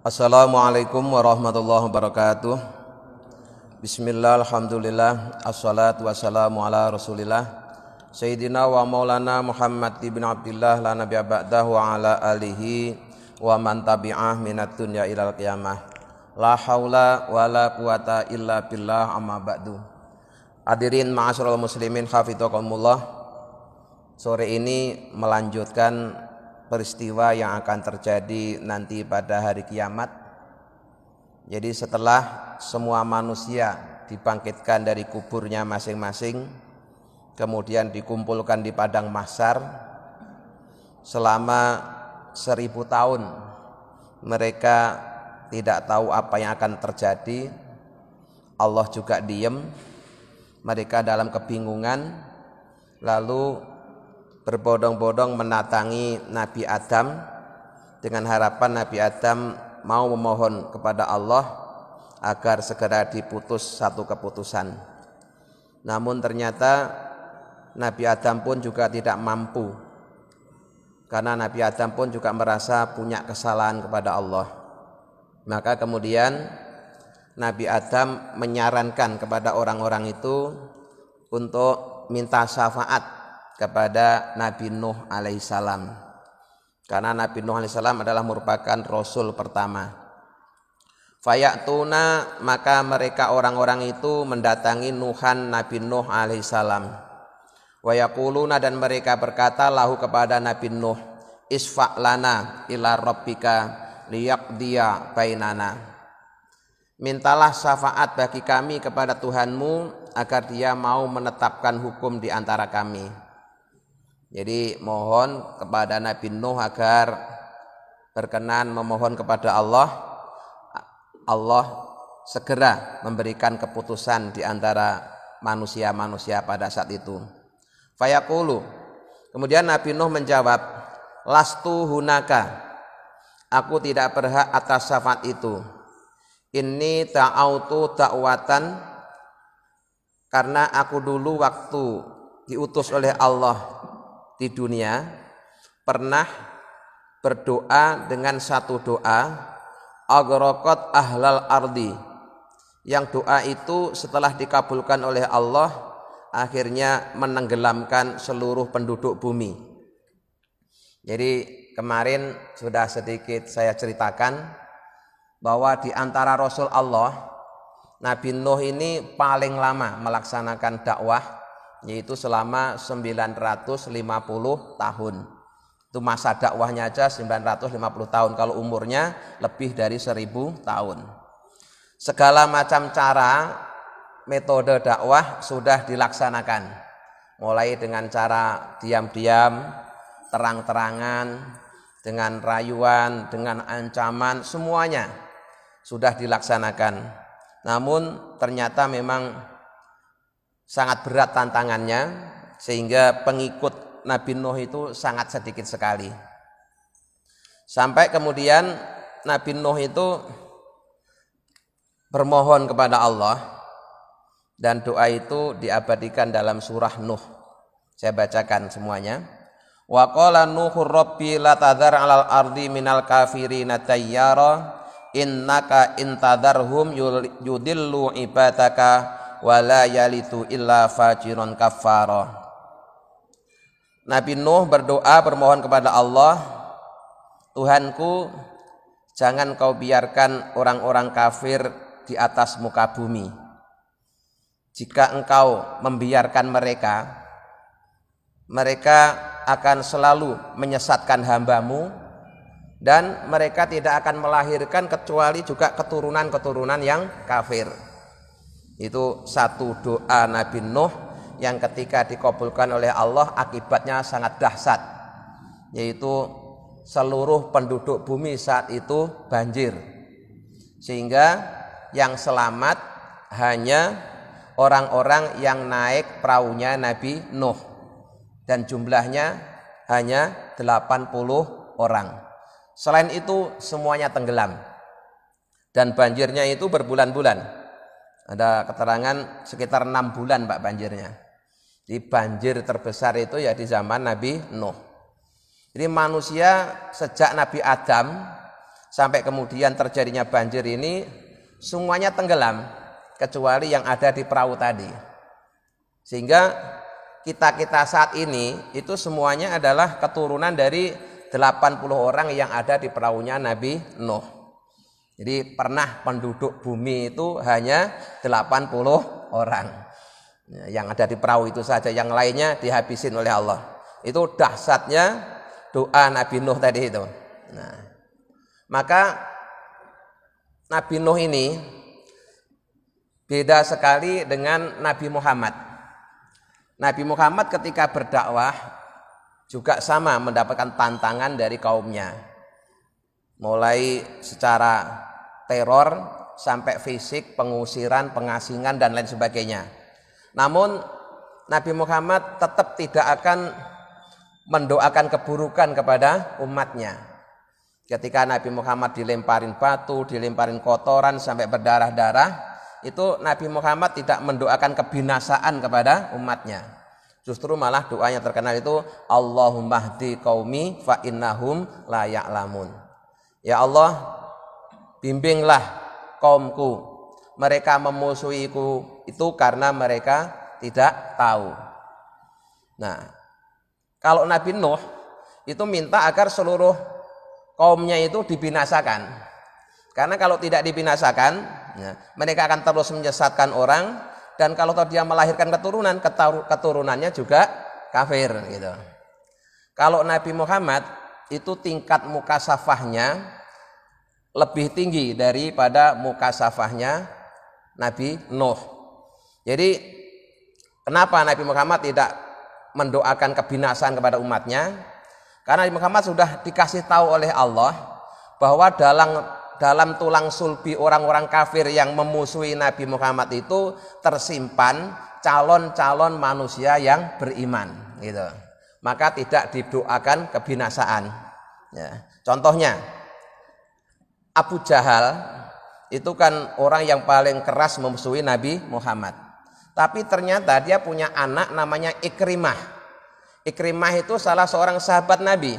Assalamualaikum warahmatullahi wabarakatuh. Bismillah, alhamdulillah, assalatu wassalamu ala rasulillah Sayyidina wa maulana Muhammad ibn Abdillah la nabiyya ba'dahu wa ala alihi wa man tabi'ah minat dunya ilal qiyamah. La haula wa la quwata illa billah, amma ba'du. Hadirin ma'asyiral muslimin hafizakumullah. Sore ini melanjutkan peristiwa yang akan terjadi nanti pada hari kiamat. Jadi setelah semua manusia dibangkitkan dari kuburnya masing-masing, kemudian dikumpulkan di padang mahsyar selama 1000 tahun, mereka tidak tahu apa yang akan terjadi. Allah juga diam, mereka dalam kebingungan, lalu berbondong-bondong mendatangi Nabi Adam dengan harapan Nabi Adam mau memohon kepada Allah agar segera diputus satu keputusan. Namun ternyata Nabi Adam pun juga tidak mampu, karena Nabi Adam pun juga merasa punya kesalahan kepada Allah. Maka kemudian Nabi Adam menyarankan kepada orang-orang itu untuk minta syafaat kepada Nabi Nuh alaihissalam, karena Nabi Nuh alaihissalam adalah merupakan rasul pertama. Fayatuna, maka mereka orang-orang itu mendatangi Nuhan Nabi Nuh alaihissalam. Wayaquluna, dan mereka berkata lahu kepada Nabi Nuh, isfa' lana ila rabbika liyaqdiya bainana. Mintalah syafaat bagi kami kepada Tuhanmu agar dia mau menetapkan hukum di antara kami. Jadi mohon kepada Nabi Nuh agar berkenan memohon kepada Allah, Allah segera memberikan keputusan di antara manusia-manusia pada saat itu. Fayaqulu, kemudian Nabi Nuh menjawab, lastu hunaka, aku tidak berhak atas syafaat itu. Inni ta'autu ta'watan, karena aku dulu waktu diutus oleh Allah di dunia pernah berdoa dengan satu doa, agraqat ahlal ardi, yang doa itu setelah dikabulkan oleh Allah akhirnya menenggelamkan seluruh penduduk bumi. Jadi kemarin sudah sedikit saya ceritakan bahwa di antara Rasul Allah, Nabi Nuh ini paling lama melaksanakan dakwah, yaitu selama 950 tahun. Itu masa dakwahnya aja 950 tahun, kalau umurnya lebih dari 1000 tahun. Segala macam cara, metode dakwah sudah dilaksanakan, mulai dengan cara diam-diam, terang-terangan, dengan rayuan, dengan ancaman, semuanya sudah dilaksanakan. Namun ternyata memang sangat berat tantangannya, sehingga pengikut Nabi Nuh itu sangat sedikit sekali. Sampai kemudian Nabi Nuh itu bermohon kepada Allah, dan doa itu diabadikan dalam surah Nuh. Saya bacakan semuanya. Wa qala Nuhur rabbi la tadhar 'alal ardi minal kafirina tayyara innaka intadarhum yudillu ibadaka wala yalitu illa fajiron kafara. Nabi Nuh berdoa, bermohon kepada Allah, Tuhanku, jangan kau biarkan orang-orang kafir di atas muka bumi. Jika engkau membiarkan mereka, mereka akan selalu menyesatkan hambamu, dan mereka tidak akan melahirkan kecuali juga keturunan-keturunan yang kafir. Itu satu doa Nabi Nuh yang ketika dikabulkan oleh Allah akibatnya sangat dahsyat, yaitu seluruh penduduk bumi saat itu banjir, sehingga yang selamat hanya orang-orang yang naik perahunya Nabi Nuh, dan jumlahnya hanya 80 orang. Selain itu semuanya tenggelam, dan banjirnya itu berbulan-bulan. Ada keterangan sekitar 6 bulan Pak banjirnya. Di banjir terbesar itu ya di zaman Nabi Nuh. Jadi manusia sejak Nabi Adam sampai kemudian terjadinya banjir ini semuanya tenggelam kecuali yang ada di perahu tadi. Sehingga kita saat ini itu semuanya adalah keturunan dari 80 orang yang ada di perahunya Nabi Nuh. Jadi pernah penduduk bumi itu hanya 80 orang. Yang ada di perahu itu saja, yang lainnya dihabisin oleh Allah. Itu dahsyatnya doa Nabi Nuh tadi itu. Nah, maka Nabi Nuh ini beda sekali dengan Nabi Muhammad. Nabi Muhammad ketika berdakwah juga sama mendapatkan tantangan dari kaumnya. Mulai secara teror sampai fisik, pengusiran, pengasingan dan lain sebagainya. Namun Nabi Muhammad tetap tidak akan mendoakan keburukan kepada umatnya. Ketika Nabi Muhammad dilemparin batu, dilemparin kotoran sampai berdarah-darah, itu Nabi Muhammad tidak mendoakan kebinasaan kepada umatnya. Justru malah doanya terkenal itu Allahumma hdi qaumi fa innahum la ya'lamun. Ya Allah, bimbinglah kaumku. Mereka memusuhiku itu karena mereka tidak tahu. Nah, kalau Nabi Nuh itu minta agar seluruh kaumnya itu dibinasakan. Karena kalau tidak dibinasakan, ya, mereka akan terus menyesatkan orang, dan kalau dia melahirkan keturunannya juga kafir gitu. Kalau Nabi Muhammad itu tingkat mukasafahnya lebih tinggi daripada mukasafahnya Nabi Nuh. Jadi kenapa Nabi Muhammad tidak mendoakan kebinasaan kepada umatnya? Karena Nabi Muhammad sudah dikasih tahu oleh Allah bahwa dalam tulang sulbi orang-orang kafir yang memusuhi Nabi Muhammad itu tersimpan calon-calon manusia yang beriman gitu. Maka tidak didoakan kebinasaan. Ya. Contohnya Abu Jahal itu kan orang yang paling keras memusuhi Nabi Muhammad. Tapi ternyata dia punya anak namanya Ikrimah. Ikrimah itu salah seorang sahabat Nabi.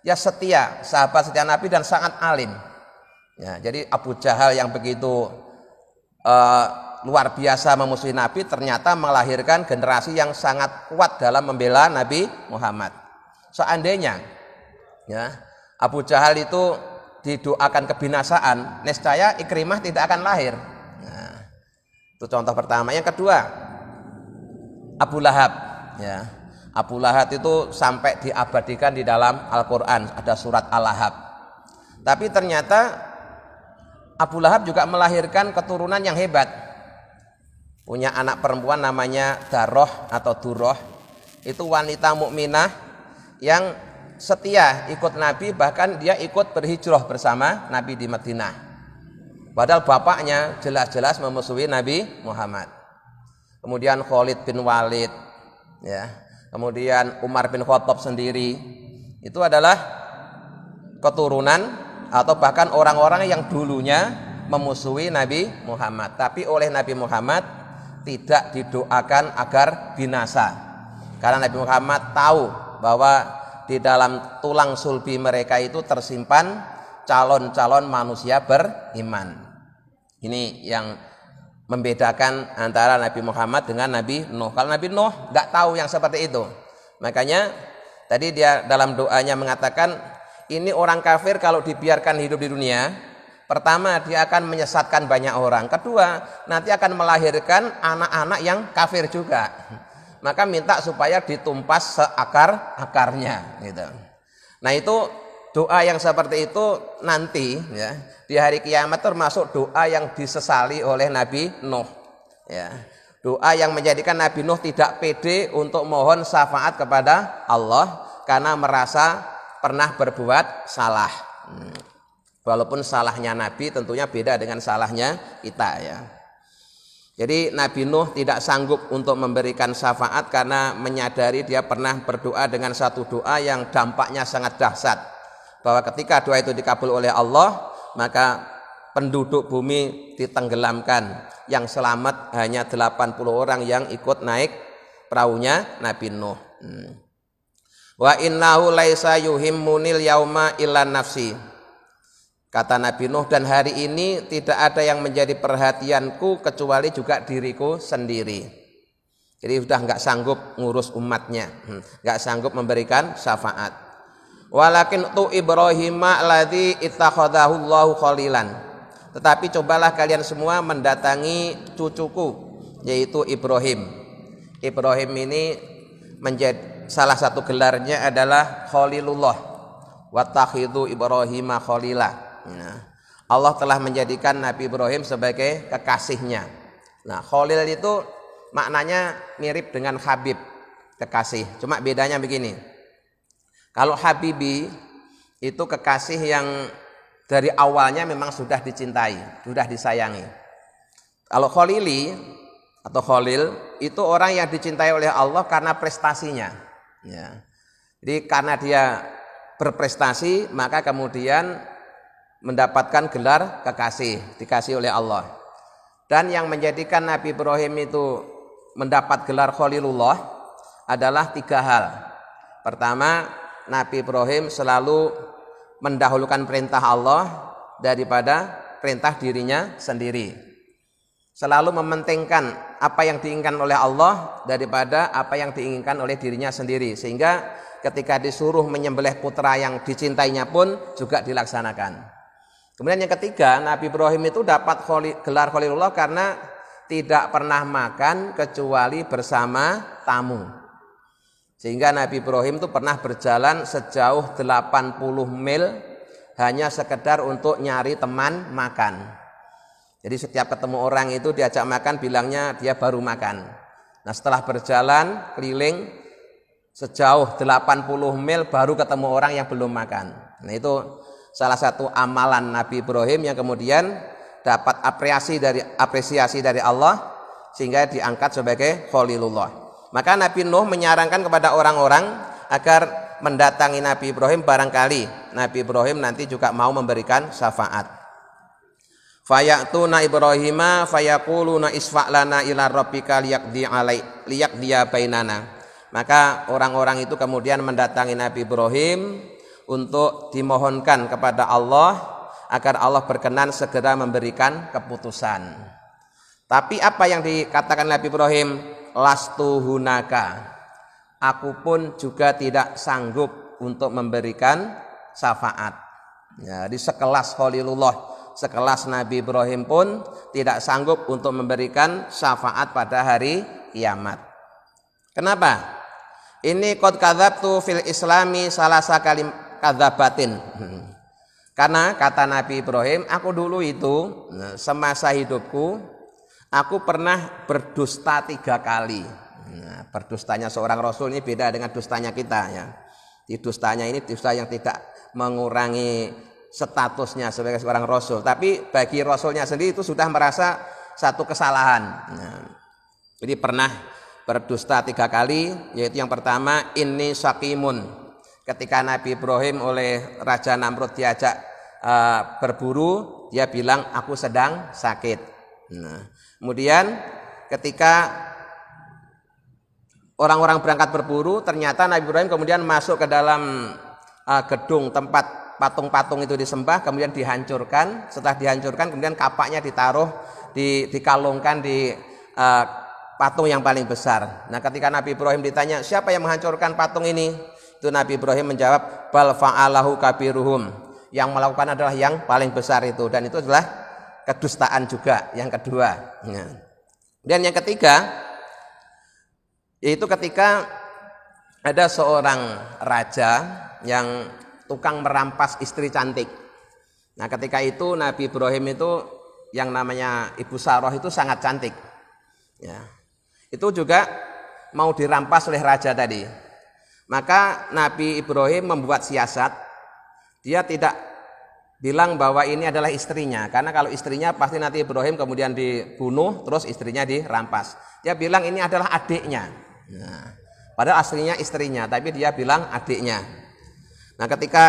Ya setia, sahabat setia Nabi dan sangat alim. Ya, jadi Abu Jahal yang begitu luar biasa memusuhi Nabi ternyata melahirkan generasi yang sangat kuat dalam membela Nabi Muhammad. Seandainya ya, Abu Jahal itu didoakan kebinasaan, niscaya Ikrimah tidak akan lahir. Nah, itu contoh pertama. Yang kedua, Abu Lahab. Ya, Abu Lahab itu sampai diabadikan di dalam Al-Quran, ada surat Al-Lahab. Tapi ternyata Abu Lahab juga melahirkan keturunan yang hebat. Punya anak perempuan namanya Daroh atau Duroh. Itu wanita mukminah yang setia ikut Nabi, bahkan dia ikut berhijrah bersama Nabi di Madinah. Padahal bapaknya jelas-jelas memusuhi Nabi Muhammad. Kemudian Khalid bin Walid, ya. Kemudian Umar bin Khattab sendiri. Itu adalah keturunan atau bahkan orang-orang yang dulunya memusuhi Nabi Muhammad, tapi oleh Nabi Muhammad tidak didoakan agar binasa. Karena Nabi Muhammad tahu bahwa di dalam tulang sulbi mereka itu tersimpan calon-calon manusia beriman. Ini yang membedakan antara Nabi Muhammad dengan Nabi Nuh. Kalau Nabi Nuh nggak tahu yang seperti itu. Makanya tadi dia dalam doanya mengatakan, ini orang kafir kalau dibiarkan hidup di dunia, pertama dia akan menyesatkan banyak orang. Kedua, nanti akan melahirkan anak-anak yang kafir juga. Maka minta supaya ditumpas seakar-akarnya gitu. Nah, itu doa yang seperti itu nanti ya, di hari kiamat termasuk doa yang disesali oleh Nabi Nuh. Ya. Doa yang menjadikan Nabi Nuh tidak pede untuk mohon syafaat kepada Allah karena merasa pernah berbuat salah. Walaupun salahnya Nabi tentunya beda dengan salahnya kita ya. Jadi Nabi Nuh tidak sanggup untuk memberikan syafaat karena menyadari dia pernah berdoa dengan satu doa yang dampaknya sangat dahsyat. Bahwa ketika doa itu dikabul oleh Allah, maka penduduk bumi ditenggelamkan. Yang selamat hanya 80 orang yang ikut naik perahunya Nabi Nuh. Wa innahu laisa yuhimmunil yauma illa nafsi. Kata Nabi Nuh, dan hari ini tidak ada yang menjadi perhatianku kecuali juga diriku sendiri. Jadi sudah nggak sanggup ngurus umatnya, nggak sanggup memberikan syafaat. Walakin tu Ibrahim alladzi ittakhadahu Allahu khalilan. Tetapi cobalah kalian semua mendatangi cucuku, yaitu Ibrahim. Ibrahim ini menjadi salah satu gelarnya adalah Khalilullah. Wattakhidhu Ibrahima khalila. Nah, Allah telah menjadikan Nabi Ibrahim sebagai kekasihnya. Nah, Khalil itu maknanya mirip dengan Habib, kekasih. Cuma bedanya begini. Kalau Habibi itu kekasih yang dari awalnya memang sudah dicintai, sudah disayangi. Kalau Khalili atau Khalil itu orang yang dicintai oleh Allah karena prestasinya. Ya. Jadi karena dia berprestasi maka kemudian mendapatkan gelar kekasih, dikasih oleh Allah. Dan yang menjadikan Nabi Ibrahim itu mendapat gelar Khalilullah adalah 3 hal. Pertama, Nabi Ibrahim selalu mendahulukan perintah Allah daripada perintah dirinya sendiri. Selalu mementingkan apa yang diinginkan oleh Allah daripada apa yang diinginkan oleh dirinya sendiri. Sehingga ketika disuruh menyembelih putra yang dicintainya pun juga dilaksanakan. Kemudian yang ketiga, Nabi Ibrahim itu dapat gelar Khalilullah karena tidak pernah makan kecuali bersama tamu. Sehingga Nabi Ibrahim itu pernah berjalan sejauh 80 mil hanya sekedar untuk nyari teman makan. Jadi setiap ketemu orang itu diajak makan bilangnya dia baru makan. Nah setelah berjalan keliling sejauh 80 mil baru ketemu orang yang belum makan. Nah itu salah satu amalan Nabi Ibrahim yang kemudian dapat apresiasi dari Allah sehingga diangkat sebagai Khalilullah. Maka Nabi Nuh menyarankan kepada orang-orang agar mendatangi Nabi Ibrahim barangkali Nabi Ibrahim nanti juga mau memberikan syafaat. Fayatuna Ibrahima fayaquluna isfa'lana ila rabbika liyaqdiya bainana. Maka orang-orang itu kemudian mendatangi Nabi Ibrahim untuk dimohonkan kepada Allah agar Allah berkenan segera memberikan keputusan. Tapi apa yang dikatakan Nabi Ibrahim? Lastu hunaka. Aku pun juga tidak sanggup untuk memberikan syafaat. Ya, di sekelas Khalilullah, sekelas Nabi Ibrahim pun tidak sanggup untuk memberikan syafaat pada hari kiamat. Kenapa? Ini qad kadzabtu fil islami salasa kalim kadzabatin. Karena kata Nabi Ibrahim, aku dulu itu semasa hidupku aku pernah berdusta 3 kali. Nah, berdustanya seorang rasul ini beda dengan dustanya kita ya. Di dustanya ini dusta yang tidak mengurangi statusnya sebagai seorang rasul, tapi bagi rasulnya sendiri itu sudah merasa satu kesalahan. Nah, jadi pernah berdusta 3 kali, yaitu yang pertama inni saqimun. Ketika Nabi Ibrahim oleh Raja Namrud diajak berburu, dia bilang aku sedang sakit. Nah, kemudian ketika orang-orang berangkat berburu, ternyata Nabi Ibrahim kemudian masuk ke dalam gedung tempat patung-patung itu disembah, kemudian dihancurkan. Setelah dihancurkan, kemudian kapaknya ditaruh, dikalungkan di patung yang paling besar. Nah, ketika Nabi Ibrahim ditanya siapa yang menghancurkan patung ini, itu Nabi Ibrahim menjawab bal fa'alahu kabiruhum. Yang melakukan adalah yang paling besar itu, dan itu adalah kedustaan juga yang kedua. Dan yang ketiga yaitu ketika ada seorang raja yang tukang merampas istri cantik. Nah, ketika itu Nabi Ibrahim itu yang namanya Ibu Sarah itu sangat cantik. Ya. Itu juga mau dirampas oleh raja tadi. Maka Nabi Ibrahim membuat siasat, dia tidak bilang bahwa ini adalah istrinya, karena kalau istrinya pasti nanti Ibrahim kemudian dibunuh, terus istrinya dirampas. Dia bilang ini adalah adiknya. Nah, padahal aslinya istrinya, tapi dia bilang adiknya. Nah, ketika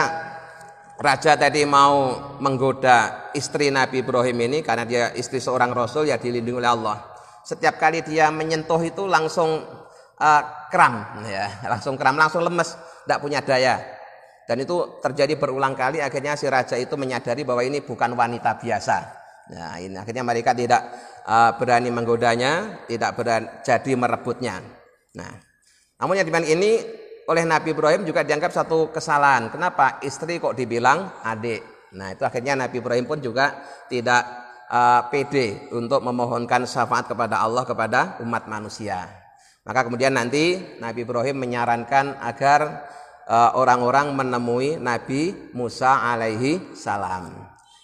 raja tadi mau menggoda istri Nabi Ibrahim ini, karena dia istri seorang rasul ya dilindungi oleh Allah. Setiap kali dia menyentuh itu langsung kram, ya, langsung lemes, tidak punya daya. Dan itu terjadi berulang kali, akhirnya si raja itu menyadari bahwa ini bukan wanita biasa. Nah, ini akhirnya mereka tidak berani menggodanya, tidak berani jadi merebutnya. Nah, namun yang demikian ini oleh Nabi Ibrahim juga dianggap satu kesalahan. Kenapa istri kok dibilang adik? Nah, itu akhirnya Nabi Ibrahim pun juga tidak pede untuk memohonkan syafaat kepada Allah kepada umat manusia. Maka kemudian nanti Nabi Ibrahim menyarankan agar orang-orang menemui Nabi Musa alaihi salam.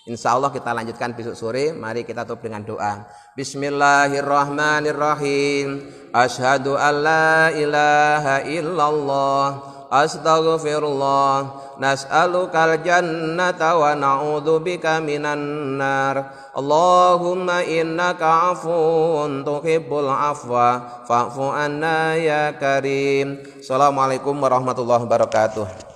Insya Allah kita lanjutkan besok sore. Mari kita tutup dengan doa. Bismillahirrahmanirrahim. Asyhadu an la ilaha illallah. Astaghfirullah. Nas'alukal jannata wa na'udzubika minan nar. Allahumma innaka afuwun tuhibbul afwa fa'fu anna ya karim. Assalamualaikum warahmatullahi wabarakatuh.